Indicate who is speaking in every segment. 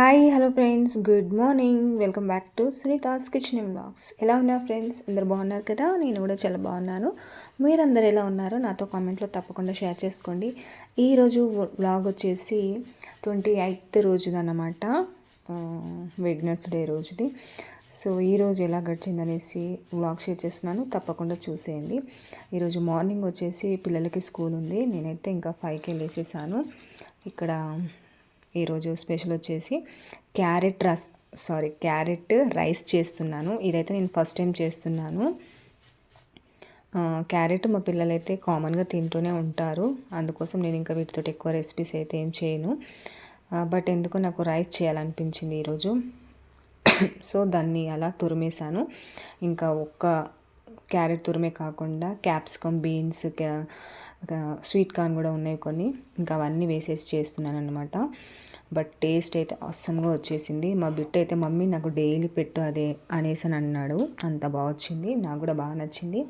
Speaker 1: Hi hello friends, good morning. Welcome back to Sunita's kitchen and vlogs. ఎలా ఉన్నారు friends? అందరు బాగున్నారు కదా? నేను కూడా చాలా బాగున్నాను. మీరందరూ ఎలా ఉన్నారో నాతో కామెంట్లో తప్పకుండా షేర్ చేసుకోండి. ఈరోజు వ్లాగ్ వచ్చేసి 28th రోజుదన్నమాట, వెడ్నెస్డే రోజుది. సో ఈరోజు ఎలా గడిచిందనేసి వ్లాగ్ షేర్ చేస్తున్నాను, తప్పకుండా చూసేయండి. ఈరోజు మార్నింగ్ వచ్చేసి పిల్లలకి స్కూల్ ఉంది. నేనైతే ఇంకా 5కే లేసేసాను. ఇక్కడ ఈరోజు స్పెషల్ వచ్చేసి క్యారెట్ రైస్ చేస్తున్నాను. ఇదైతే నేను ఫస్ట్ టైం చేస్తున్నాను. క్యారెట్ మా పిల్లలైతే కామన్గా తింటూనే ఉంటారు, అందుకోసం నేను ఇంకా వీటితో ఎక్కువ రెసిపీస్ అయితే ఏం చేయను. బట్ ఎందుకో నాకు రైస్ చేయాలనిపించింది ఈరోజు. సో దాన్ని అలా తురిమేశాను. ఇంకా ఒక్క క్యారెట్ తురిమే కాకుండా క్యాప్సికమ్, బీన్స్, స్వీట్ కార్న్ కూడా ఉన్నాయి కొన్ని, ఇంకా అవన్నీ వేసేసి చేస్తున్నాను అనమాట. బట్ టేస్ట్ అయితే అస్సంగా వచ్చేసింది. మా బిడ్డ అయితే మమ్మీ నాకు డైలీ పెట్టు అదే అనేసి అని అన్నాడు. అంత బాగా వచ్చింది, నాకు కూడా బాగా నచ్చింది.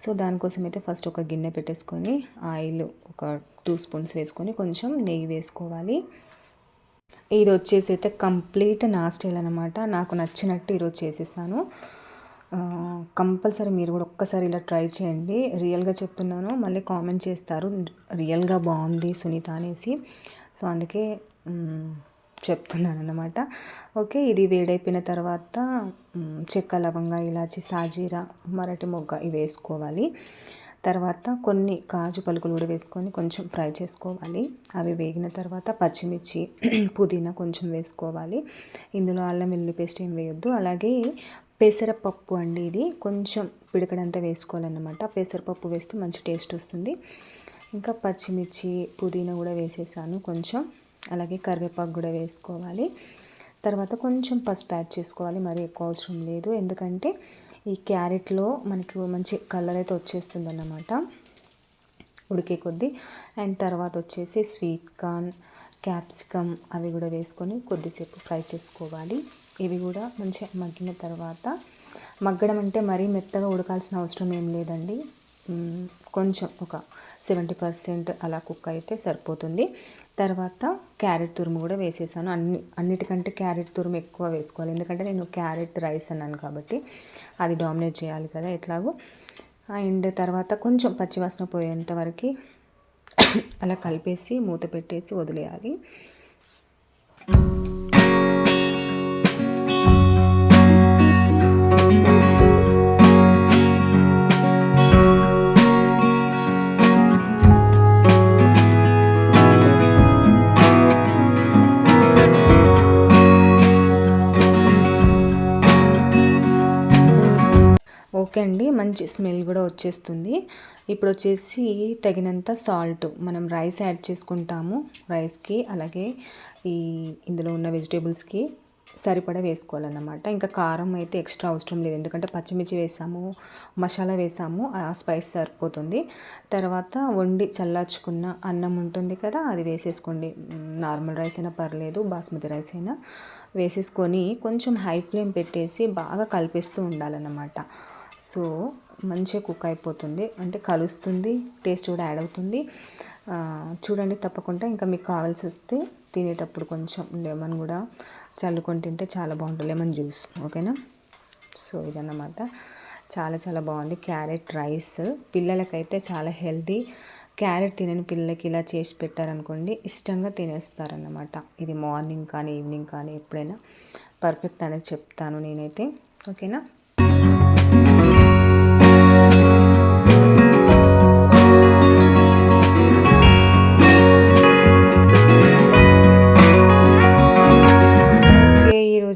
Speaker 1: సో దానికోసం అయితే ఫస్ట్ ఒక గిన్నె పెట్టేసుకొని ఆయిల్ ఒక 2 స్పూన్స్ వేసుకొని కొంచెం నెయ్యి వేసుకోవాలి. ఇది వచ్చేసి అయితే కంప్లీట్ నా స్టైల్ అనమాట. నాకు నచ్చినట్టు ఈరోజు చేసేసాను. కంపల్సరీ మీరు కూడా ఒక్కసారి ఇలా ట్రై చేయండి. రియల్గా చెప్తున్నాను, మళ్ళీ కామెంట్ చేస్తారు రియల్గా బాగుంది సునీత అనేసి. సో అందుకే చెప్తున్నాను అన్నమాట. ఓకే, ఇది వేడైపోయిన తర్వాత చెక్క, లవంగ, ఇలాచి, సాజీరా, మరాఠీ మొగ్గ ఇవి వేసుకోవాలి. తర్వాత కొన్ని కాజు పలుకులు కూడా వేసుకొని కొంచెం ఫ్రై చేసుకోవాలి. అవి వేగిన తర్వాత పచ్చిమిర్చి, పుదీనా కొంచెం వేసుకోవాలి. ఇందులో అల్లం వెల్లుల్లి పేస్ట్ ఏం వేయొద్దు. అలాగే పెసరపప్పు అండి, ఇది కొంచెం పిడకడంతా వేసుకోవాలన్నమాట. పెసరపప్పు వేస్తే మంచి టేస్ట్ వస్తుంది. ఇంకా పచ్చిమిర్చి, పుదీనా కూడా వేసేసాను కొంచెం. అలాగే కరివేపాకు కూడా వేసుకోవాలి. తర్వాత కొంచెం పసుపు యాడ్ చేసుకోవాలి, మరి ఎక్కువ అవసరం లేదు. ఎందుకంటే ఈ క్యారెట్లో మనకు మంచి కలర్ అయితే వచ్చేస్తుంది అన్నమాట ఉడికే కొద్దీ. అండ్ తర్వాత వచ్చేసి స్వీట్ కార్న్, క్యాప్సికమ్ అవి కూడా వేసుకొని కొద్దిసేపు ఫ్రై చేసుకోవాలి. ఇవి కూడా మంచిగా మగ్గిన తర్వాత, మగ్గడం అంటే మరీ మెత్తగా ఉడకాల్సిన అవసరం ఏం లేదండి. కొంచెం ఒక 70% అలా కుక్ అయితే సరిపోతుంది. తర్వాత క్యారెట్ తురుము కూడా వేసేసాను. అన్నిటికంటే క్యారెట్ తురుము ఎక్కువ వేసుకోవాలి, ఎందుకంటే నేను క్యారెట్ రైస్ అన్నాను కాబట్టి అది డామినేట్ చేయాలి కదా ఎట్లాగో. అండ్ తర్వాత కొంచెం పచ్చివాసన పోయేంత వరకు అలా కలిపేసి మూత పెట్టేసి వదిలేయాలి. ఓకే అండి, మంచి స్మెల్ కూడా వచ్చేస్తుంది. ఇప్పుడు వచ్చేసి తగినంత సాల్ట్ మనం రైస్ యాడ్ చేసుకుంటాము. రైస్కి అలాగే ఇందులో ఉన్న వెజిటేబుల్స్కి సరిపడా వేసుకోవాలన్నమాట. ఇంకా కారం అయితే ఎక్స్ట్రా అవసరం లేదు, ఎందుకంటే పచ్చిమిర్చి వేసాము, మసాలా వేసాము, ఆ స్పైస్ సరిపోతుంది. తర్వాత వండి చల్లార్చుకున్న అన్నం ఉంటుంది కదా, అది వేసేసుకోండి. నార్మల్ రైస్ అయినా పర్లేదు, బాస్మతి రైస్ అయినా వేసేసుకొని కొంచెం హై ఫ్లేమ్ పెట్టేసి బాగా కలిపేస్తూ ఉండాలన్నమాట. సో మంచిగా కుక్ అయిపోతుంది, అంటే కలుస్తుంది, టేస్ట్ కూడా యాడ్ అవుతుంది. చూడండి తప్పకుండా. ఇంకా మీకు కావాల్సి వస్తే తినేటప్పుడు కొంచెం లెమన్ కూడా చల్లుకొని తింటే చాలా బాగుంటుంది, లెమన్ జ్యూస్. ఓకేనా? సో ఇదన్నమాట, చాలా చాలా బాగుంది క్యారెట్ రైస్. పిల్లలకైతే చాలా హెల్తీ. క్యారెట్ తినని పిల్లలకి ఇలా చేసి పెట్టారనుకోండి, ఇష్టంగా తినేస్తారన్నమాట. ఇది మార్నింగ్ కానీ ఈవినింగ్ కానీ ఎప్పుడైనా పర్ఫెక్ట్ అనేది చెప్తాను నేనైతే. ఓకేనా?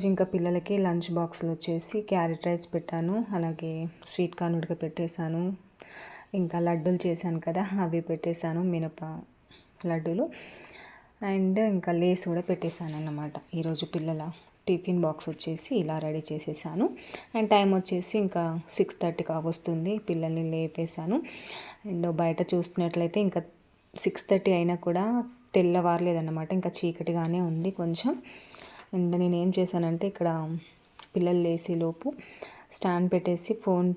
Speaker 1: ఇంకా పిల్లలకి లంచ్ బాక్స్లో వచ్చేసి క్యారెట్ రైస్ పెట్టాను, అలాగే స్వీట్ కార్న్ ఉడక పెట్టేశాను, ఇంకా లడ్డూలు చేశాను కదా అవి పెట్టేశాను, మినప లడ్డూలు. అండ్ ఇంకా లేస్ కూడా పెట్టేశాను అన్నమాట. ఈరోజు పిల్లల టిఫిన్ బాక్స్ వచ్చేసి ఇలా రెడీ చేసేసాను. అండ్ టైం వచ్చేసి ఇంకా 6:30 కావస్తుంది. పిల్లల్ని లేపేశాను. అండ్ బయట చూస్తున్నట్లయితే ఇంకా 6:30 అయినా కూడా తెల్లవారలేదన్నమాట, ఇంకా చీకటిగానే ఉంది కొంచెం. అండ్ నేను ఏం చేశానంటే ఇక్కడ పిల్లలు లేసేలోపు స్టాండ్ పెట్టేసి ఫోన్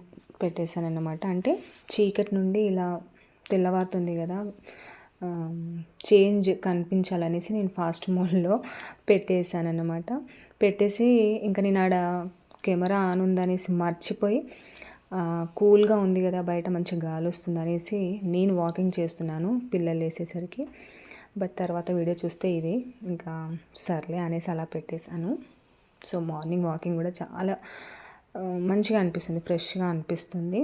Speaker 1: పెట్టేశాను అన్నమాట. అంటే చీకటి నుండి ఇలా తెల్లవారుతుంది కదా, చేంజ్ కనిపించాలనేసి నేను ఫాస్ట్ మోడ్లో పెట్టేశానన్నమాట. పెట్టేసి ఇంకా నేను ఆడ కెమెరా ఆన్ ఉందనేసి మర్చిపోయి కూల్గా ఉంది కదా బయట మంచి గాలి వస్తుంది అనేసి నేను వాకింగ్ చేస్తున్నాను పిల్లలు వేసేసరికి. బట్ తర్వాత వీడియో చూస్తే ఇది ఇంకా సర్లే అనేసి అలా పెట్టేశాను. సో మార్నింగ్ వాకింగ్ కూడా చాలా మంచిగా అనిపిస్తుంది, ఫ్రెష్గా అనిపిస్తుంది.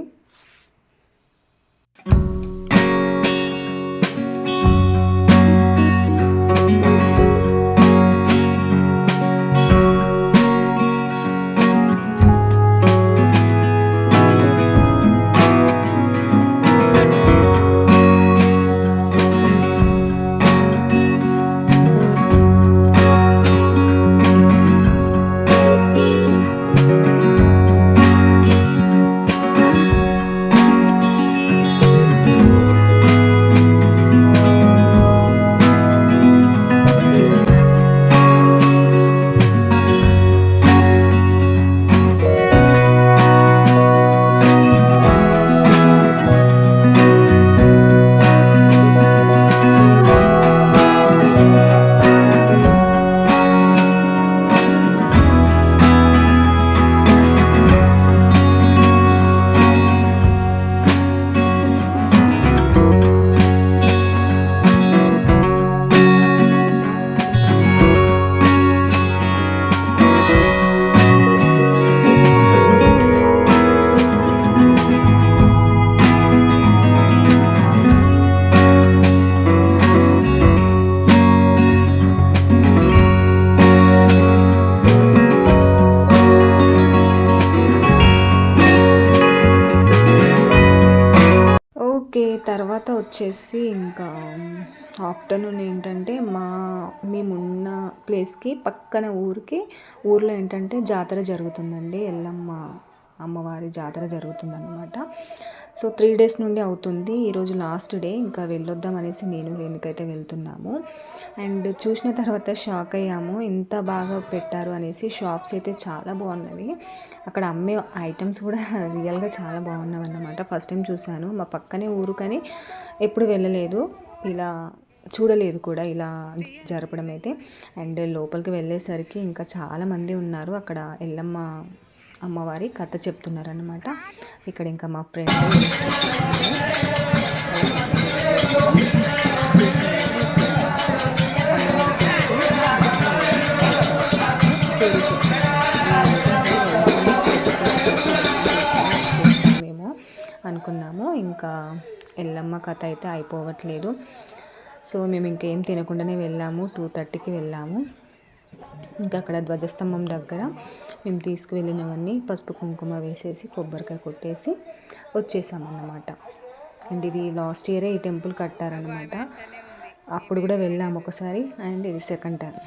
Speaker 1: తర్వాత వచ్చేసి ఇంకా ఆఫ్టర్నూన్ ఏంటంటే మేమున్న ప్లేస్కి పక్కన ఊర్లో ఏంటంటే జాతర జరుగుతుందండి, ఎల్లమ్మ అమ్మవారి జాతర జరుగుతుందన్నమాట. సో 3 days నుండి అవుతుంది. ఈరోజు లాస్ట్ డే, ఇంకా వెళ్ళొద్దాం అనేసి నేను రేణుకైతే వెళ్తున్నాము. అండ్ చూసిన తర్వాత షాక్ అయ్యాము, ఎంత బాగా పెట్టారు అనేసి. షాప్స్ అయితే చాలా బాగున్నవి, అక్కడ అమ్మే ఐటమ్స్ కూడా రియల్గా చాలా బాగున్నాయి అన్నమాట. ఫస్ట్ టైం చూశాను, మా పక్కనే ఊరు కానీ ఎప్పుడు వెళ్ళలేదు, ఇలా చూడలేదు కూడా ఇలా జరపడం అయితే. అండ్ లోపలికి వెళ్ళేసరికి ఇంకా చాలామంది ఉన్నారు, అక్కడ ఎల్లమ్మ అమ్మవారి కథ చెప్తున్నారనమాట. ఇక్కడ ఇంకా మా ఫ్రెండ్ మేము అనుకున్నాము. ఇంకా ఎల్లమ్మ కథ అయితే అయిపోవట్లేదు. సో మేము ఇంకేం తినకుండానే వెళ్ళాము, 2:30కి వెళ్ళాము. ఇంకా అక్కడ ధ్వజస్తంభం దగ్గర మేము తీసుకువెళ్ళినవన్నీ పసుపు కుంకుమ వేసేసి కొబ్బరికాయ కొట్టేసి వచ్చేసామన్నమాట. అండ్ ఇది లాస్ట్ ఇయరే ఈ టెంపుల్ కట్టారనమాట, అప్పుడు కూడా వెళ్ళాము ఒకసారి, అండ్ ఇది second time.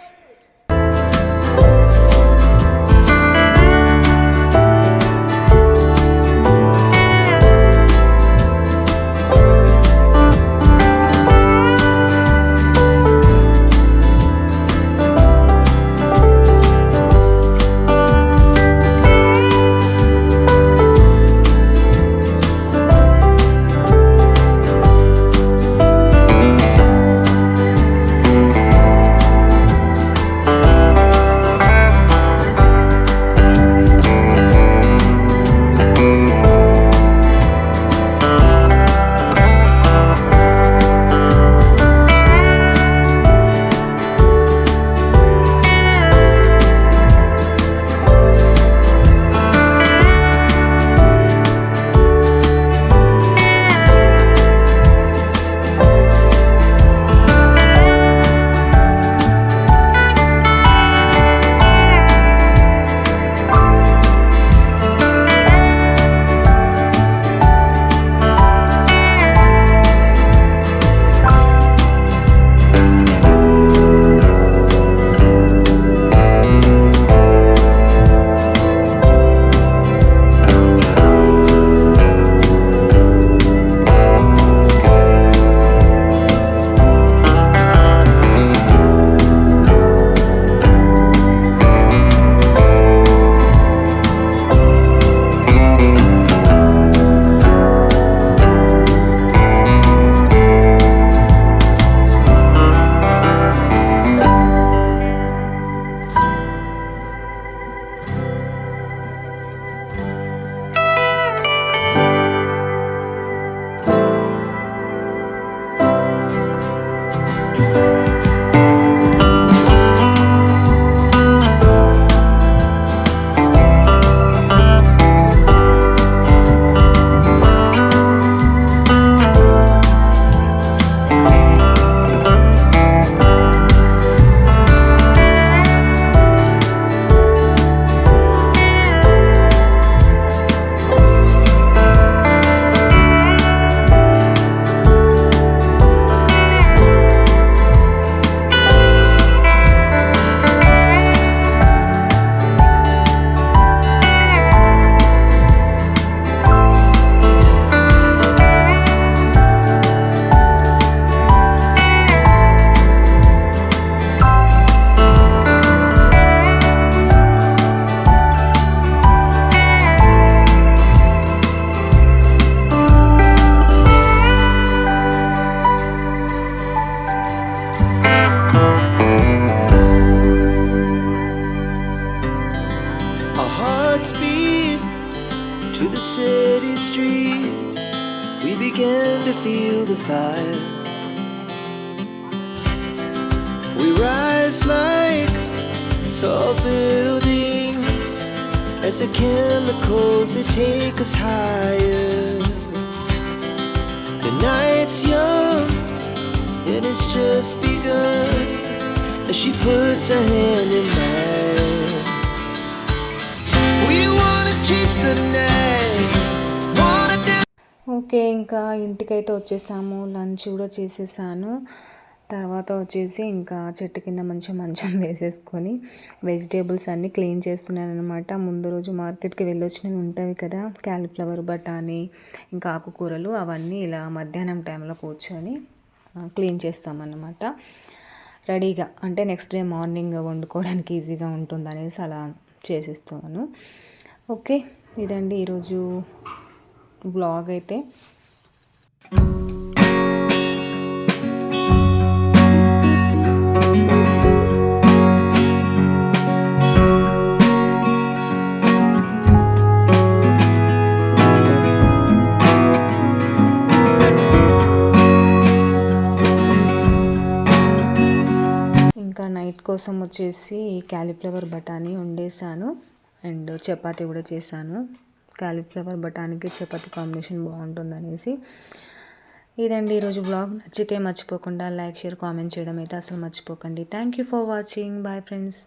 Speaker 2: the city streets, we began to feel the fire. We rise like tall buildings as the chemicals they take us higher. The night's young and it's just begun as she puts her hand in mine. We wanna chase the night, wanna dance.
Speaker 1: Okay, ఇంకా ఇంటికైతే వచ్చేసాము. Lunch కూడా చేసేసాను. తర్వాత వచ్చేసి ఇంకా చెట్టు కింద మంచిగా మంచం వేసేసుకొని వెజిటేబుల్స్ అన్నీ క్లీన్ చేస్తున్నాను అనమాట. ముందు రోజు మార్కెట్కి వెళ్ళొచ్చినవి ఉంటాయి కదా, క్యాలీఫ్లవర్, బఠానీ, ఇంకా ఆకుకూరలు, అవన్నీ ఇలా మధ్యాహ్నం టైంలో కూర్చొని క్లీన్ చేస్తామన్నమాట. రెడీగా అంటే నెక్స్ట్ డే మార్నింగ్ వండుకోవడానికి ఈజీగా ఉంటుంది అనేసి అలా చేసేస్తున్నాను. ఓకే, ఇదండి ఈరోజు వ్లాగ్ అయితే. ఇంకా నైట్ కోసం వచ్చేసి క్యాలీఫ్లవర్ బఠానీ వండేసాను అండ్ చపాతీ కూడా చేశాను. క్యాలీఫ్లవర్ బఠానీకి చపాతీ కాంబినేషన్ బాగుంటుంది అనేసి. ఇదండి ఈరోజు బ్లాగ్. నచ్చితే మర్చిపోకుండా లైక్, షేర్, కామెంట్ చేయడం అయితే అసలు మర్చిపోకండి. Thank you for watching. Bye friends.